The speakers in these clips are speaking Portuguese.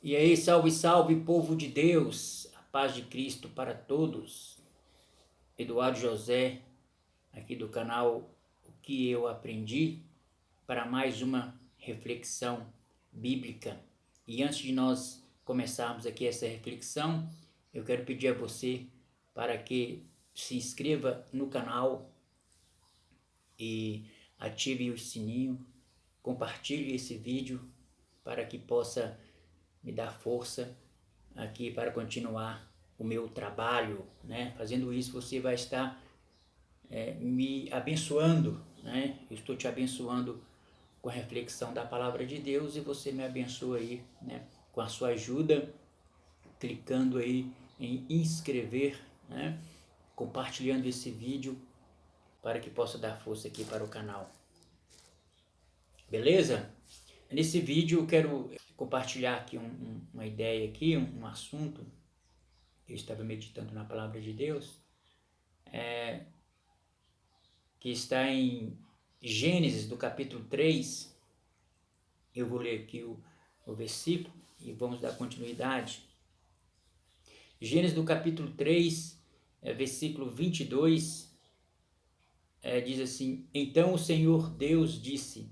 E aí, salve, salve, povo de Deus, a paz de Cristo para todos. Eduardo José, aqui do canal O que eu aprendi, para mais uma reflexão bíblica. E antes de nós começarmos aqui essa reflexão, eu quero pedir a você para que se inscreva no canal e ative o sininho, compartilhe esse vídeo para que possa me dar força aqui para continuar o meu trabalho, né? Fazendo isso você vai estar me abençoando, né? Eu estou te abençoando com a reflexão da palavra de Deus e você me abençoa aí, né? Com a sua ajuda, clicando aí em inscrever, né? Compartilhando esse vídeo para que possa dar força aqui para o canal. Beleza? Nesse vídeo eu quero compartilhar aqui uma ideia aqui, um assunto. Eu estava meditando na palavra de Deus, que está em Gênesis, do capítulo 3. Eu vou ler aqui o versículo e vamos dar continuidade. Gênesis, do capítulo 3, versículo 22, diz assim: Então o Senhor Deus disse: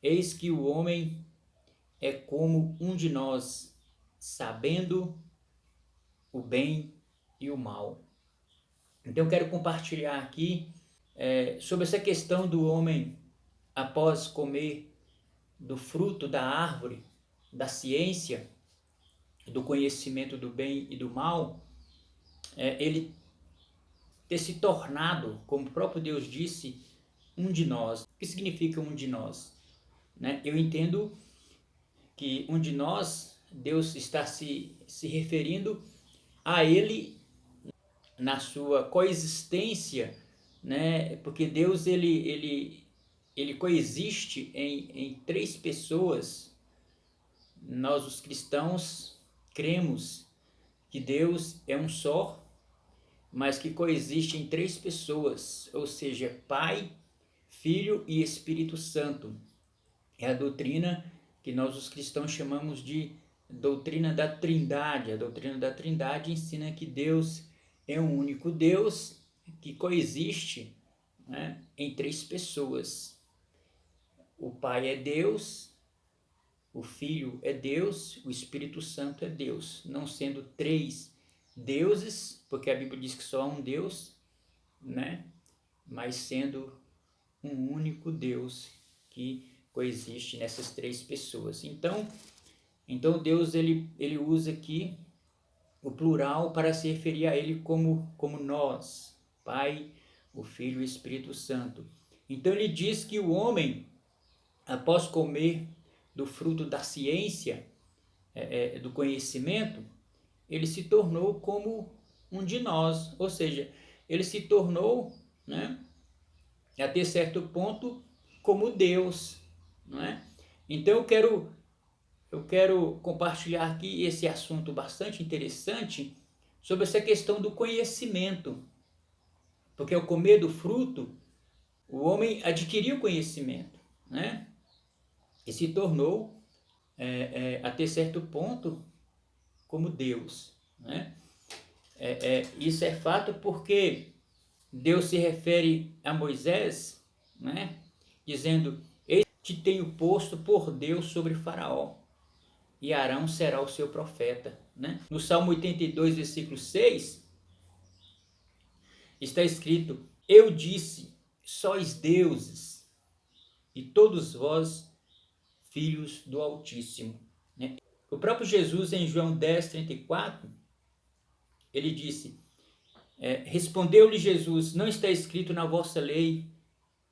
Eis que o homem é como um de nós, sabendo o bem e o mal. Então eu quero compartilhar aqui sobre essa questão do homem após comer do fruto da árvore, da ciência, do conhecimento do bem e do mal, ele ter se tornado, como o próprio Deus disse, um de nós. O que significa um de nós? Né? Eu entendo que um de nós, Deus está se referindo a ele na sua coexistência, né? Porque Deus ele coexiste em três pessoas. Nós os cristãos cremos que Deus é um só, mas que coexiste em três pessoas, ou seja, Pai, Filho e Espírito Santo. É a doutrina que nós os cristãos chamamos de doutrina da Trindade. A doutrina da Trindade ensina que Deus é um único Deus que coexiste, né, em três pessoas. O Pai é Deus, o Filho é Deus, o Espírito Santo é Deus, não sendo três deuses, porque a Bíblia diz que só há um Deus, né? Mas sendo um único Deus que coexiste nessas três pessoas. Então Deus ele usa aqui o plural para se referir a ele como nós, Pai, o Filho e o Espírito Santo. Então ele diz que o homem, após comer do fruto da ciência, do conhecimento, ele se tornou como um de nós, ou seja, ele se tornou, né, até certo ponto, como Deus, não é? Então eu quero compartilhar aqui esse assunto bastante interessante sobre essa questão do conhecimento, porque ao comer do fruto, o homem adquiriu conhecimento, né? E se tornou, até certo ponto, como Deus, né? Isso é fato porque Deus se refere a Moisés, né? Dizendo: Eis que te tenho posto por Deus sobre Faraó, e Arão será o seu profeta, né? No Salmo 82, versículo 6, está escrito: Eu disse, sois deuses, e todos vós filhos do Altíssimo. Né? O próprio Jesus, em João 10, 34, ele disse, respondeu-lhe Jesus: Não está escrito na vossa lei,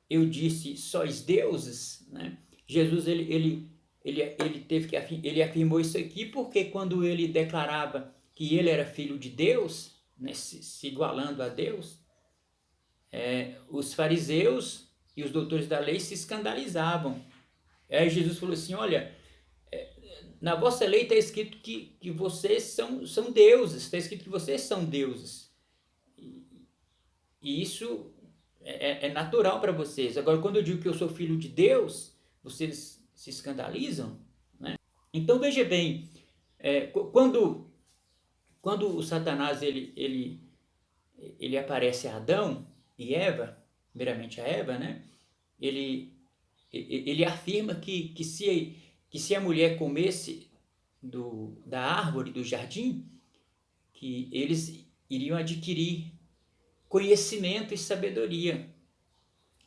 eu disse, sois deuses? Né? Jesus, ele ele afirmou isso aqui porque quando ele declarava que ele era filho de Deus, né, se igualando a Deus, os fariseus e os doutores da lei se escandalizavam. Aí Jesus falou assim: olha, na vossa lei está escrito que vocês são deuses, está escrito que vocês são deuses. E isso é natural para vocês. Agora, quando eu digo que eu sou filho de Deus, vocês se escandalizam, né? Então veja bem, Quando o Satanás ele aparece a Adão e Eva, primeiramente a Eva, né? Ele afirma que se a mulher comesse da árvore do jardim, que eles iriam adquirir conhecimento e sabedoria.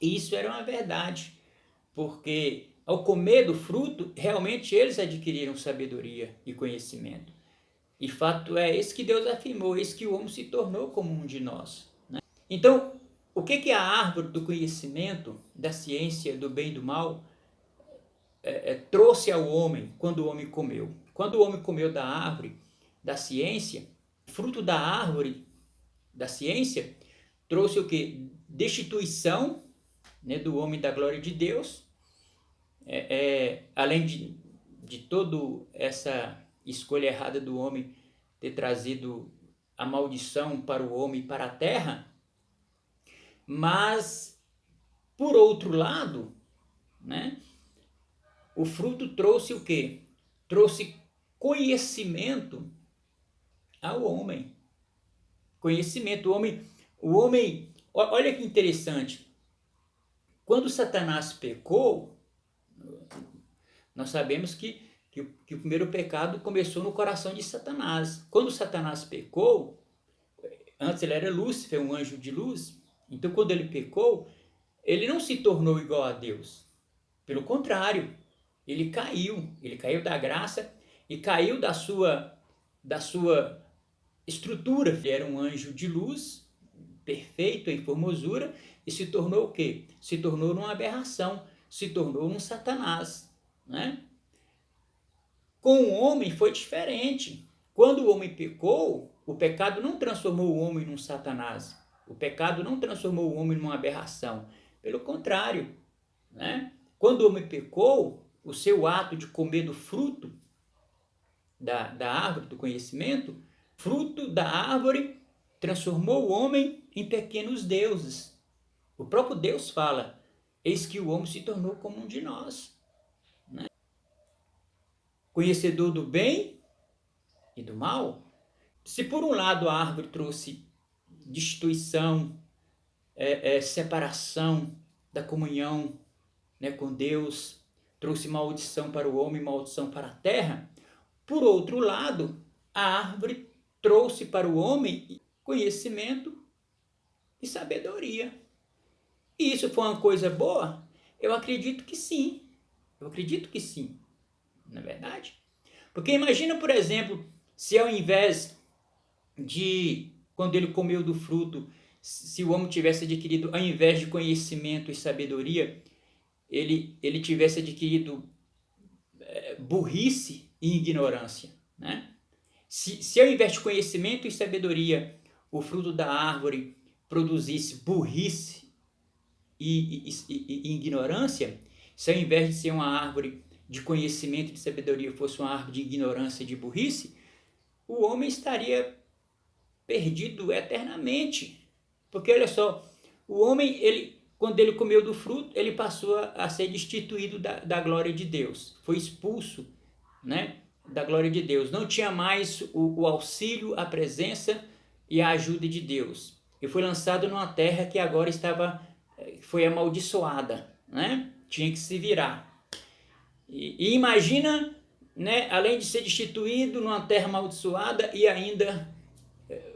E isso era uma verdade, porque ao comer do fruto, realmente eles adquiriram sabedoria e conhecimento. E fato é esse que Deus afirmou, esse que o homem se tornou como um de nós. Né? Então, o que a árvore do conhecimento, da ciência, do bem e do mal, trouxe ao homem quando o homem comeu? Quando o homem comeu da árvore da ciência, fruto da árvore da ciência, trouxe o que? Destituição, né, do homem da glória de Deus, além de toda essa escolha errada do homem ter trazido a maldição para o homem e para a terra, mas, por outro lado, né, o fruto trouxe o quê? Trouxe conhecimento ao homem. Conhecimento. O homem, olha que interessante, quando Satanás pecou, nós sabemos que o primeiro pecado começou no coração de Satanás. Quando Satanás pecou, antes ele era Lúcifer, um anjo de luz, então quando ele pecou, ele não se tornou igual a Deus. Pelo contrário, ele caiu da graça e caiu da sua estrutura. Ele era um anjo de luz, perfeito em formosura, e se tornou o quê? Se tornou uma aberração, se tornou um Satanás, né? Com o homem foi diferente. Quando o homem pecou, o pecado não transformou o homem num Satanás. O pecado não transformou o homem numa aberração. Pelo contrário, né? Quando o homem pecou, o seu ato de comer do fruto da árvore do conhecimento, fruto da árvore, transformou o homem em pequenos deuses. O próprio Deus fala, eis que o homem se tornou como um de nós. Né? Conhecedor do bem e do mal. Se por um lado a árvore trouxe destituição, separação da comunhão, né, com Deus, trouxe maldição para o homem, maldição para a terra, por outro lado, a árvore trouxe para o homem conhecimento e sabedoria. E isso foi uma coisa boa? Eu acredito que sim. Não é verdade? Porque imagina, por exemplo, se ao invés de, quando ele comeu do fruto, se o homem tivesse adquirido, ao invés de conhecimento e sabedoria, ele tivesse adquirido burrice e ignorância, né? Se ao invés de conhecimento e sabedoria, o fruto da árvore produzisse burrice e ignorância, se ao invés de ser uma árvore de conhecimento e de sabedoria fosse uma árvore de ignorância e de burrice, o homem estaria perdido eternamente. Porque olha só, o homem, quando ele comeu do fruto, ele passou a ser destituído da glória de Deus. Foi expulso, né, da glória de Deus. Não tinha mais o auxílio, a presença e a ajuda de Deus. E foi lançado numa terra que agora foi amaldiçoada, né? Tinha que se virar. E imagina, né, além de ser destituído numa terra amaldiçoada e ainda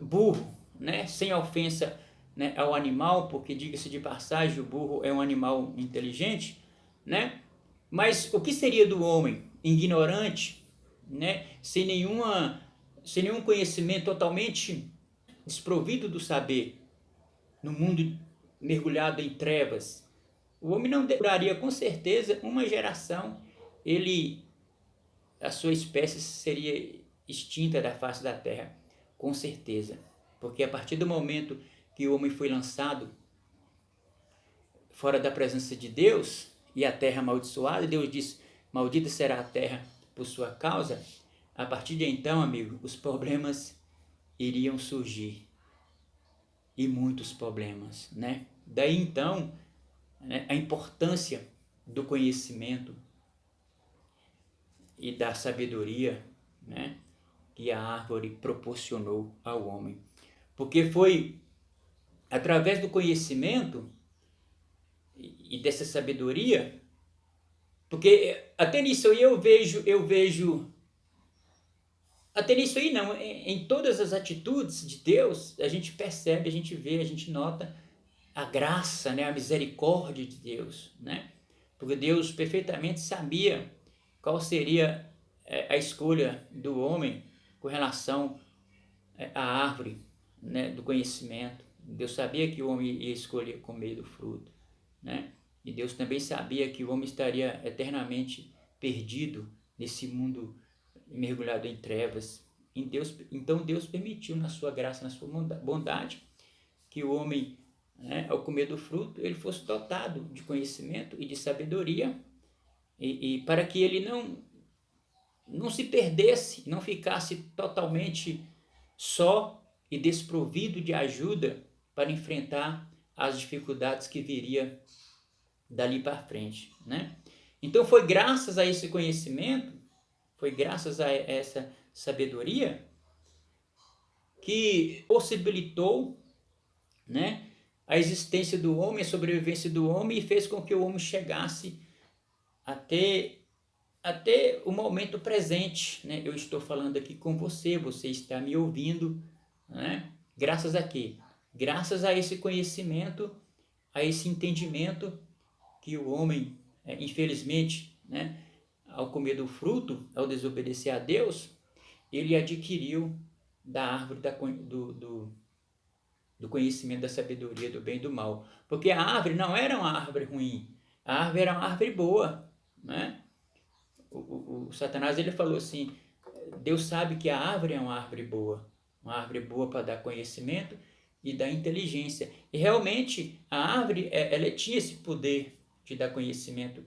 burro, né, sem ofensa, né, ao animal, porque diga-se de passagem, o burro é um animal inteligente, né? Mas o que seria do homem ignorante, né, sem nenhum conhecimento, totalmente desprovido do saber, no mundo mergulhado em trevas? O homem não duraria com certeza uma geração, a sua espécie seria extinta da face da terra, com certeza, porque a partir do momento que o homem foi lançado fora da presença de Deus e a terra amaldiçoada, Deus disse, maldita será a terra por sua causa. A partir de então, amigo, os problemas iriam surgir, e muitos problemas, né? Daí então, né, a importância do conhecimento e da sabedoria, né? que a árvore proporcionou ao homem. Porque foi através do conhecimento e dessa sabedoria, porque até nisso aí eu vejo, até nisso aí não, em todas as atitudes de Deus, a gente percebe, a gente vê, a gente nota a graça, né, a misericórdia de Deus, né? Porque Deus perfeitamente sabia qual seria a escolha do homem com relação à árvore, né, do conhecimento. Deus sabia que o homem ia escolher comer do fruto, né? E Deus também sabia que o homem estaria eternamente perdido nesse mundo mergulhado em trevas. Então Deus permitiu, na sua graça, na sua bondade, que o homem, né, ao comer do fruto, ele fosse dotado de conhecimento e de sabedoria, e para que ele não se perdesse, não ficasse totalmente só e desprovido de ajuda para enfrentar as dificuldades que viria dali para frente, né? Então foi graças a esse conhecimento, foi graças a essa sabedoria que possibilitou, né, a existência do homem, a sobrevivência do homem, e fez com que o homem chegasse até o momento presente, né? Eu estou falando aqui com você, você está me ouvindo, né? Graças a quê? Graças a esse conhecimento, a esse entendimento que o homem, infelizmente, né, ao comer do fruto, ao desobedecer a Deus, ele adquiriu da árvore do conhecimento, da sabedoria, do bem e do mal. Porque a árvore não era uma árvore ruim, a árvore era uma árvore boa, né? O Satanás, ele falou assim, Deus sabe que a árvore é uma árvore boa para dar conhecimento e dar inteligência. E realmente a árvore, ela tinha esse poder de dar conhecimento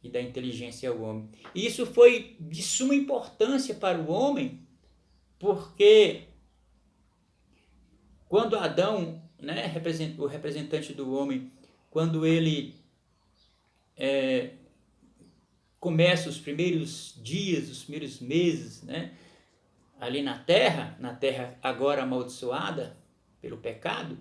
e dar inteligência ao homem. E isso foi de suma importância para o homem, porque quando Adão, né, o representante do homem, quando ele começa os primeiros dias, os primeiros meses, né, ali na terra agora amaldiçoada pelo pecado,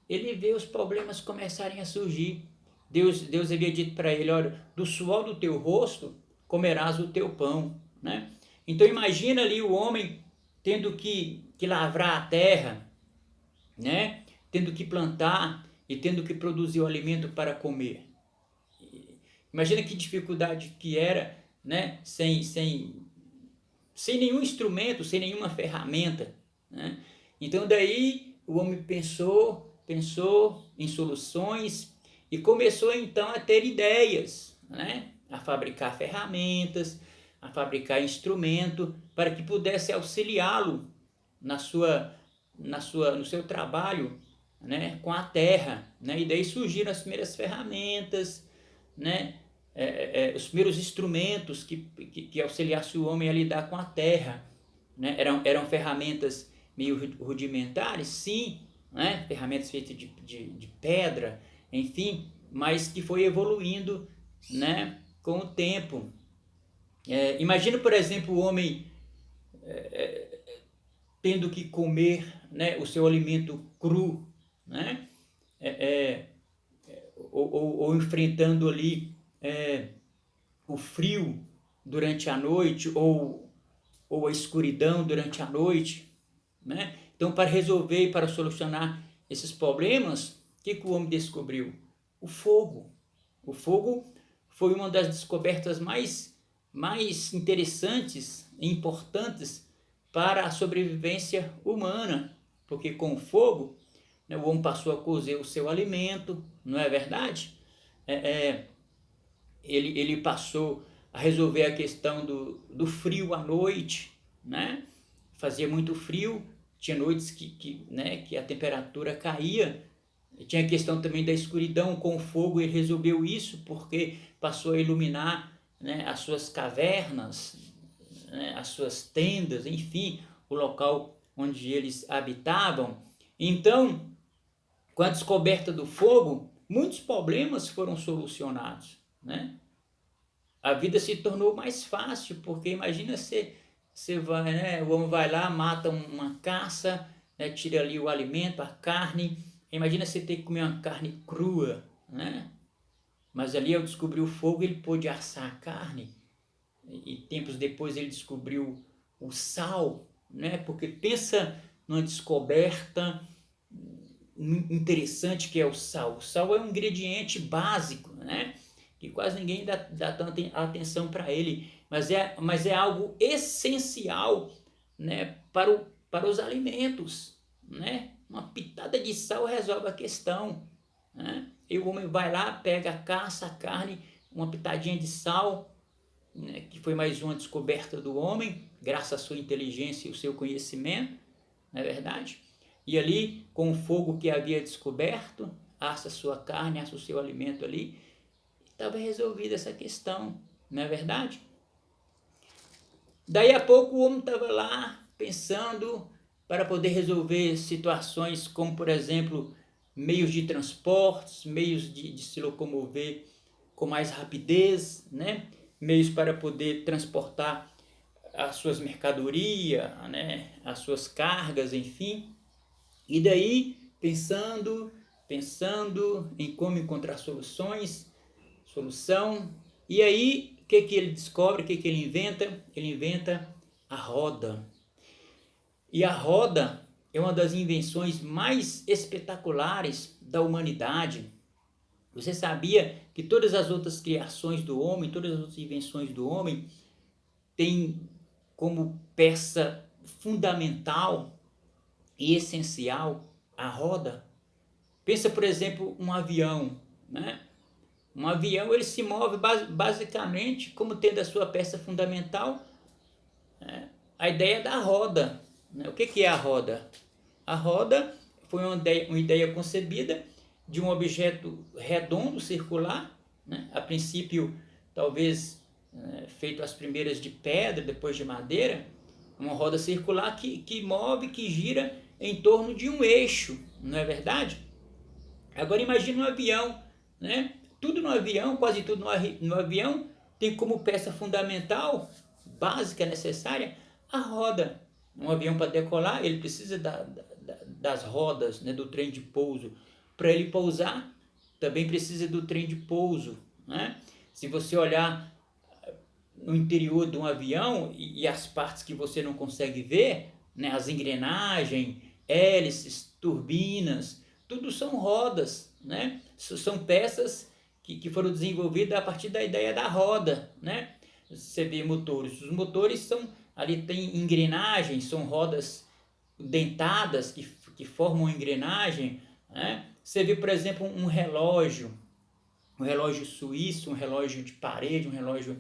ele vê os problemas começarem a surgir. Deus havia dito para ele, olha, do suor do teu rosto comerás o teu pão, né? Então imagina ali o homem tendo que lavrar a terra, né? Tendo que plantar e tendo que produzir o alimento para comer. Imagina que dificuldade que era, né? Sem nenhum instrumento, sem nenhuma ferramenta, né? Então daí o homem pensou em soluções e começou então a ter ideias, né? A fabricar ferramentas, a fabricar instrumento para que pudesse auxiliá-lo no seu trabalho, né? Com a terra, né? E daí surgiram as primeiras ferramentas, né? Os primeiros instrumentos que auxiliassem o homem a lidar com a terra, né? Eram ferramentas meio rudimentares, sim, né? Ferramentas feitas de pedra, enfim, mas que foi evoluindo, né, com o tempo. Imagina, por exemplo, o homem tendo que comer, né, o seu alimento cru, né, ou enfrentando ali o frio durante a noite, ou a escuridão durante a noite, né? Então, para resolver e para solucionar esses problemas, o que o homem descobriu? O fogo. O fogo foi uma das descobertas mais interessantes e importantes para a sobrevivência humana, porque com o fogo, né, o homem passou a cozer o seu alimento, não é verdade? Ele passou a resolver a questão do frio à noite, né? Fazia muito frio, tinha noites que a temperatura caía. Tinha a questão também da escuridão. Com o fogo ele resolveu isso, porque passou a iluminar, né, as suas cavernas, né, as suas tendas, enfim, o local onde eles habitavam. Então, com a descoberta do fogo, muitos problemas foram solucionados, né? A vida se tornou mais fácil, porque imagina você você vai, né, o homem vai lá, mata uma caça, né, tira ali o alimento, a carne. Imagina você ter que comer uma carne crua, né? Mas ali ao descobrir o fogo, ele pôde assar a carne. E tempos depois ele descobriu o sal, né? Porque pensa numa descoberta interessante que é o sal. O sal é um ingrediente básico, né? Que quase ninguém dá tanta atenção para ele, mas é algo essencial, né? Para os alimentos, né? Uma pitada de sal resolve a questão, né? E o homem vai lá, pega, caça a carne, uma pitadinha de sal, né? Que foi mais uma descoberta do homem, graças à sua inteligência e o seu conhecimento, não é verdade? E ali, com o fogo que havia descoberto, assa a sua carne, assa o seu alimento ali, estava resolvida essa questão, não é verdade? Daí a pouco o homem estava lá pensando para poder resolver situações como, por exemplo, meios de transportes, meios de se locomover com mais rapidez, né? Meios para poder transportar as suas mercadorias, né? As suas cargas, enfim. E daí, pensando em como encontrar solução, e aí, o que ele descobre, o que ele inventa? Ele inventa a roda. E a roda é uma das invenções mais espetaculares da humanidade. Você sabia que todas as outras criações do homem, todas as outras invenções do homem, têm como peça fundamental e essencial a roda? Pensa, por exemplo, um avião, né? Um avião ele se move basicamente como tendo a sua peça fundamental, né, a ideia da roda. Né? O que é a roda? A roda foi uma ideia concebida de um objeto redondo, circular, né? A princípio talvez feito as primeiras de pedra, depois de madeira, uma roda circular que move, que gira em torno de um eixo, não é verdade? Agora imagine um avião, né? Tudo no avião, quase tudo no avião, tem como peça fundamental, básica, necessária, a roda. Um avião para decolar, ele precisa das rodas, né, do trem de pouso. Para ele pousar, também precisa do trem de pouso, né? Se você olhar no interior de um avião e as partes que você não consegue ver, né, as engrenagens, hélices, turbinas, tudo são rodas, né? São peças que foram desenvolvidas a partir da ideia da roda, né? Você vê motores, os motores são, ali tem engrenagens, são rodas dentadas que formam a engrenagem, né? Você vê, por exemplo, um relógio suíço, um relógio de parede, um relógio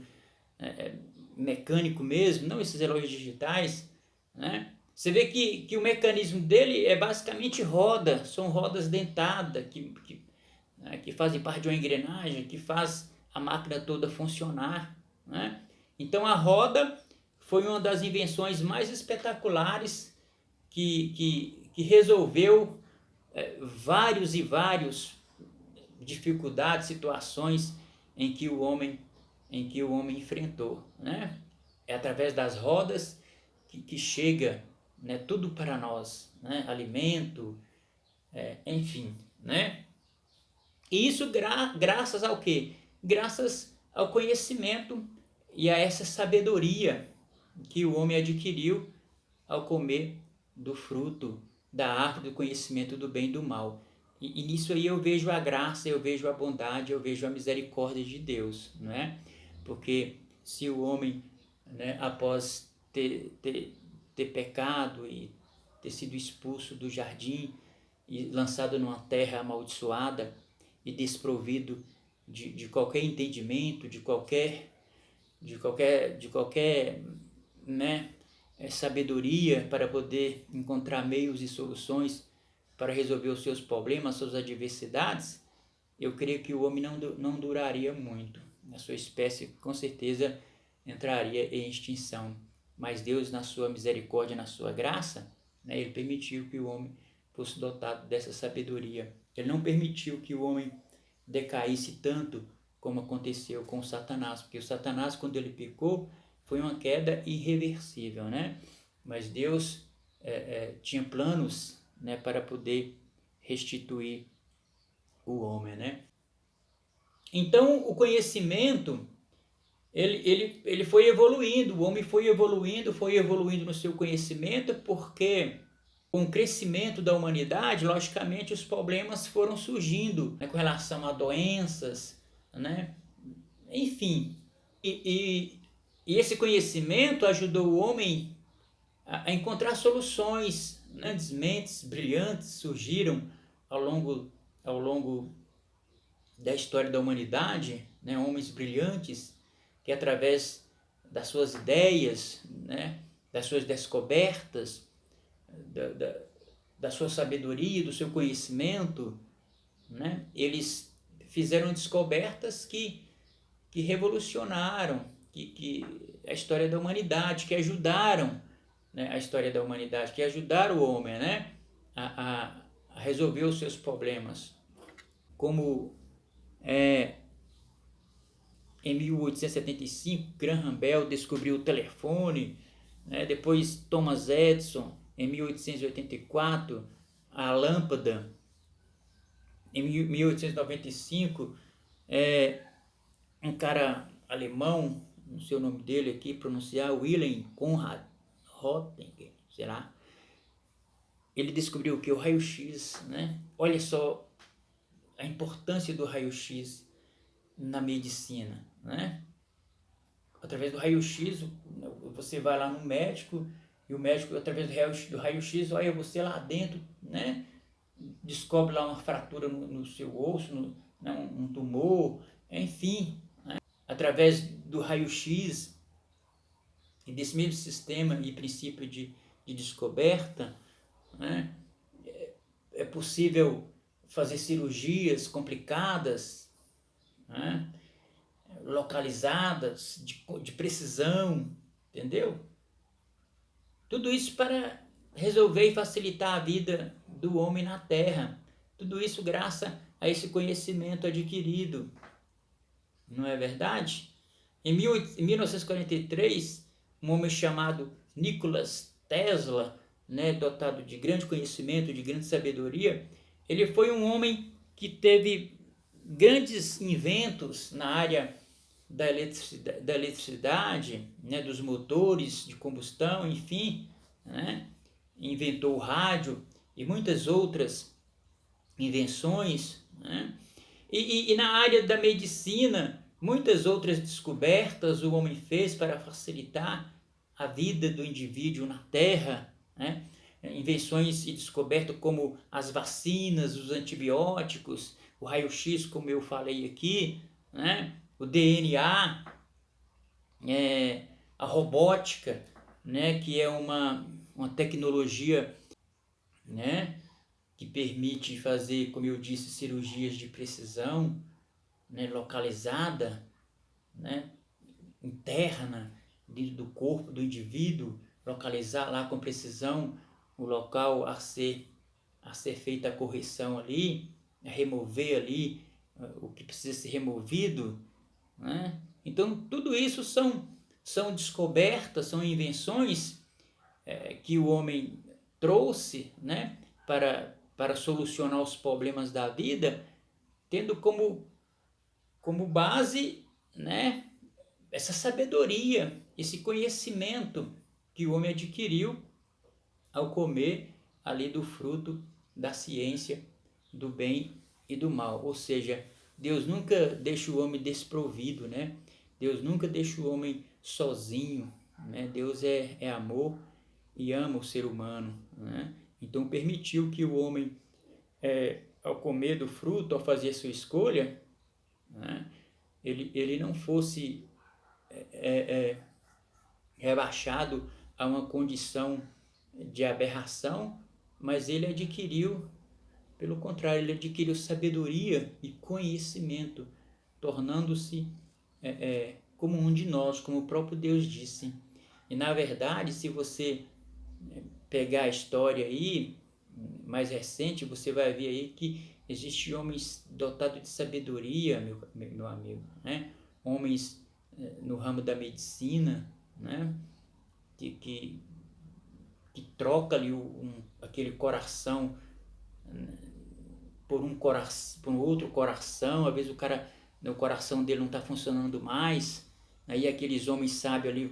mecânico mesmo, não esses relógios digitais, né? Você vê que o mecanismo dele é basicamente roda, são rodas dentadas que fazem parte de uma engrenagem, que faz a máquina toda funcionar, né? Então a roda foi uma das invenções mais espetaculares que resolveu vários e vários dificuldades, situações em que o homem enfrentou, né? É através das rodas que chega, né, tudo para nós, né? Alimento, enfim, né? E isso graças ao quê? Graças ao conhecimento e a essa sabedoria que o homem adquiriu ao comer do fruto da árvore do conhecimento do bem e do mal. E nisso aí eu vejo a graça, eu vejo a bondade, eu vejo a misericórdia de Deus, não é? Porque se o homem, né, após ter pecado e ter sido expulso do jardim e lançado numa terra amaldiçoada e desprovido de qualquer entendimento, de qualquer né, sabedoria para poder encontrar meios e soluções para resolver os seus problemas, suas adversidades, eu creio que o homem não duraria muito. A sua espécie com certeza entraria em extinção. Mas Deus, na sua misericórdia, na sua graça, né, ele permitiu que o homem fosse dotado dessa sabedoria. Ele não permitiu que o homem decaísse tanto como aconteceu com o Satanás, porque o Satanás, quando ele pecou, foi uma queda irreversível, né? Mas Deus tinha planos, né, para poder restituir o homem, né? Então, o conhecimento, ele foi evoluindo, o homem foi evoluindo no seu conhecimento, porque com o crescimento da humanidade, logicamente, os problemas foram surgindo, né, com relação a doenças, né? Enfim, e esse conhecimento ajudou o homem a encontrar soluções. Grandes mentes brilhantes surgiram ao longo da história da humanidade, né? Homens brilhantes que, através das suas ideias, né, das suas descobertas, da sua sabedoria, do seu conhecimento, né, eles fizeram descobertas que revolucionaram que a história da humanidade, que ajudaram, né, a história da humanidade, que ajudaram o homem, né, a resolver os seus problemas. Como em 1875, Graham Bell descobriu o telefone, né, depois Thomas Edison, em 1884, a lâmpada. Em 1895, um cara alemão, não sei o nome dele aqui, pronunciar, Wilhelm Conrad Röntgen, sei lá, ele descobriu o que? O raio-x, né? Olha só a importância do raio-x na medicina, né? Através do raio-x, você vai lá no médico, e o médico, através do raio-x, olha você lá dentro, né? Descobre lá uma fratura no seu osso, né? um tumor, enfim, né? Através do raio-x e desse mesmo sistema e princípio de descoberta, né? É possível fazer cirurgias complicadas, né? Localizadas, de precisão, entendeu? Tudo isso para resolver e facilitar a vida do homem na Terra. Tudo isso graças a esse conhecimento adquirido. Não é verdade? Em 1943, um homem chamado Nikola Tesla, né, dotado de grande conhecimento, de grande sabedoria, ele foi um homem que teve grandes inventos na área da eletricidade, né, dos motores de combustão, enfim, né, inventou o rádio e muitas outras invenções, né, e na área da medicina, muitas outras descobertas o homem fez para facilitar a vida do indivíduo na Terra, né, invenções e descobertas como as vacinas, os antibióticos, o raio-x, como eu falei aqui, né, o DNA, a robótica, né, que é uma tecnologia, né, que permite fazer, como eu disse, cirurgias de precisão, né, localizada, né, interna, dentro do corpo do indivíduo, localizar lá com precisão o local a ser feita a correção ali, a remover ali o que precisa ser removido, né? Então, tudo isso são descobertas, são invenções que o homem trouxe, né, para solucionar os problemas da vida, tendo como base, né, essa sabedoria, esse conhecimento que o homem adquiriu ao comer ali do fruto da ciência do bem e do mal. Ou seja, Deus nunca deixa o homem desprovido, né? Deus nunca deixa o homem sozinho, né? Deus é amor e ama o ser humano, né? Então permitiu que o homem, ao comer do fruto, ao fazer a sua escolha, né, ele não fosse rebaixado a uma condição de aberração, mas ele adquiriu, pelo contrário, ele adquiriu sabedoria e conhecimento, tornando-se como um de nós, como o próprio Deus disse. E na verdade, se você pegar a história aí, mais recente, você vai ver aí que existem homens dotados de sabedoria, meu amigo, né? Homens no ramo da medicina, né? Que troca ali aquele coração por um outro coração. Às vezes o coração dele não está funcionando mais, aí aqueles homens sábios ali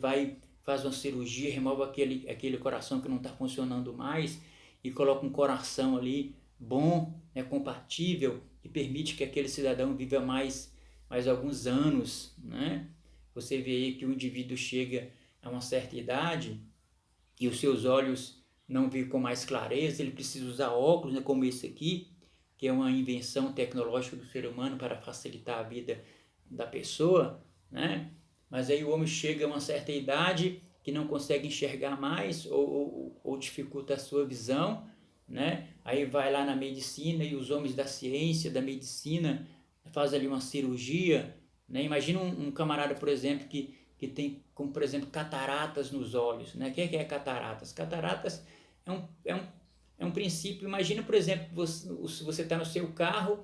faz uma cirurgia, remove aquele coração que não está funcionando mais e coloca um coração ali bom, né, compatível, que permite que aquele cidadão viva mais alguns anos, né? Você vê aí que o indivíduo chega a uma certa idade e os seus olhos não veem com mais clareza, ele precisa usar óculos, né, como esse aqui, que é uma invenção tecnológica do ser humano para facilitar a vida da pessoa, né? Mas aí o homem chega a uma certa idade que não consegue enxergar mais ou dificulta a sua visão, né? Aí vai lá na medicina e os homens da ciência, da medicina, fazem ali uma cirurgia, né? Imagina um camarada, por exemplo, que tem, como por exemplo, cataratas nos olhos, né? O que é cataratas? Cataratas é um princípio. Imagina, por exemplo, você está no seu carro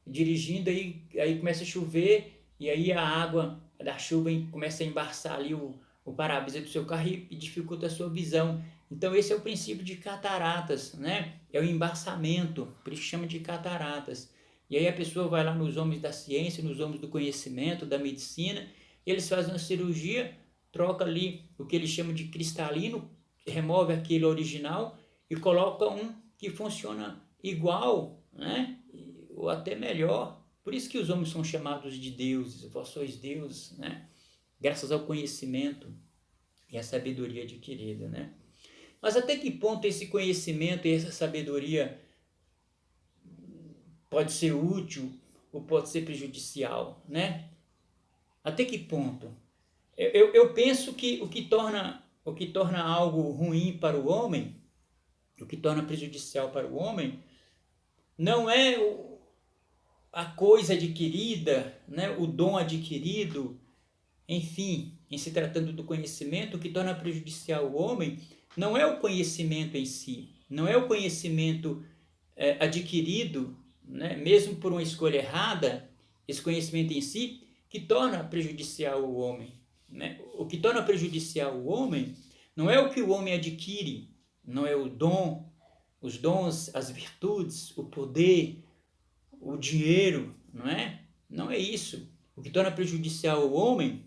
dirigindo, aí começa a chover e aí a água da chuva começa a embaçar ali o para-brisa do seu carro e dificulta a sua visão. Então esse é o princípio de cataratas, né? É o embaçamento, por isso chama de cataratas. E aí a pessoa vai lá nos homens da ciência, nos homens do conhecimento, da medicina, eles fazem uma cirurgia, troca ali o que eles chamam de cristalino, remove aquele original e coloca um que funciona igual, né? Ou até melhor. Por isso que os homens são chamados de deuses, vós sois deuses, né? Graças ao conhecimento e à sabedoria adquirida, né? Mas até que ponto esse conhecimento e essa sabedoria pode ser útil ou pode ser prejudicial, né? Até que ponto? Eu penso que o que torna algo ruim para o homem, o que torna prejudicial para o homem, não é a coisa adquirida, né? O dom adquirido, enfim, em se tratando do conhecimento, o que torna prejudicial o homem não é o conhecimento em si, não é o conhecimento adquirido, né? Mesmo por uma escolha errada, esse conhecimento em si, que torna prejudicial o homem, né? O que torna prejudicial o homem não é o que o homem adquire, não é o dom, os dons, as virtudes, o poder, o dinheiro, não é? Não é isso. O que torna prejudicial o homem